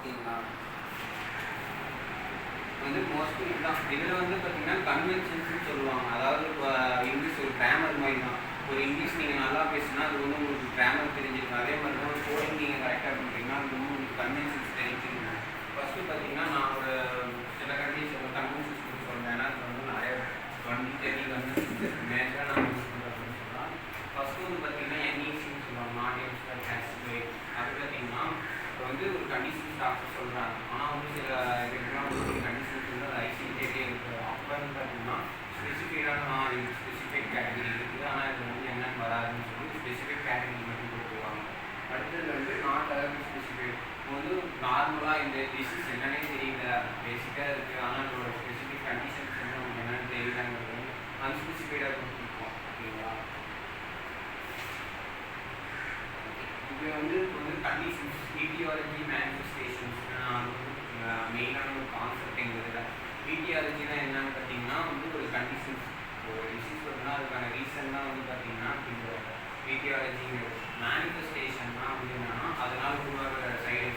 ஓகேங்களா. வந்து மோஸ்ட்லி இதுதான். இதில் வந்து பார்த்தீங்கன்னா கன்வென்ஷன்ஸ்னு சொல்லுவாங்க. அதாவது இப்போ இங்கிலீஷ் ஒரு கிராமர் மாதிரி தான். ஒரு இங்கிலீஷ் நீங்கள் நல்லா பேசுனா அது வந்து உங்களுக்கு கிராமர் தெரிஞ்சிருக்கும். அதே மாதிரி தான் ஒரு கோடிங் நீங்கள் கரெக்டாக பண்ணுறீங்கன்னா அது வந்து உங்களுக்கு கன்வென்ஷன்ஸ் தெரிஞ்சுக்கணும். ஃபஸ்ட்டு பார்த்தீங்கன்னா நான் ஒரு சில கண்டிஷன் கன்வென்ஷன்ஸ் சொல்கிறேன். ஏன்னா அது வந்து நிறைய 20-30 கன்வென்ஷன்ஸ் மேஜராக நான் யூஸ் பண்ணுறேன் அப்படின்னு சொல்லலாம். ஃபஸ்ட்டு வந்து பார்த்தீங்கன்னா என்இசின்னு சொல்லுவாங்க, நாட் எக்ஸ்ட்ரா கேஸ்டிகேட். அது பார்த்தீங்கன்னா இப்போ வந்து ஒரு கண்டிஷன்ஸ் டாக்டர் சொல்கிறாங்க. ஆனால் வந்து சில இதுக்கெல்லாம் வந்து ஒரு கண்டிஷன்ஸ் வந்து அது ஐசிடியே இருக்குது. அப்போ வந்து பார்த்தீங்கன்னா ஸ்பெசிஃபிக்கான ஸ்பெசிஃபிக் கேட்டகரி இருக்குது. ஆனால் இது வந்து என்னென்னு வராதுன்னு சொல்லி ஸ்பெசிஃபிக் கேட்டகரி மட்டும் கொடுத்துருவாங்க. அடுத்தது வந்து நாட் அலர்ஜி ஸ்பெசிஃபிக். இப்போ வந்து நார்மலாக இந்த டிசீஸ் என்னன்னே தெரியல, பேசிக்காக இருக்குது, ஆனால் இதோட ஸ்பெசிஃபிக் கண்டிஷன்ஸ் வந்து நமக்கு என்னென்னு தெரியலங்கிறது வந்து அன்ஸ்பெசிஃபைடாக கொடுத்துருக்கோம். ஓகேங்களா. இப்போ வந்து கண்டிஷன்ஸ் ஈட்டியாலஜி மேனிஃபெஸ்டேஷன்ஸ் அது வந்து மெயினான ஒரு கான்செப்ட் எங்கள் இதில். ஈட்டியாலஜினா என்னன்னு பார்த்தீங்கன்னா வந்து ஒரு கண்டிஷன்ஸ் ஒரு டிசீஸ் வருதுன்னா அதுக்கான ரீசன் தான் வந்து பார்த்தீங்கன்னா இந்த ஈட்டியாலஜிங்கிறது. மேனிஃபெஸ்டேஷன்னா வந்து என்னன்னா அதனால் உருவாகிற சைடு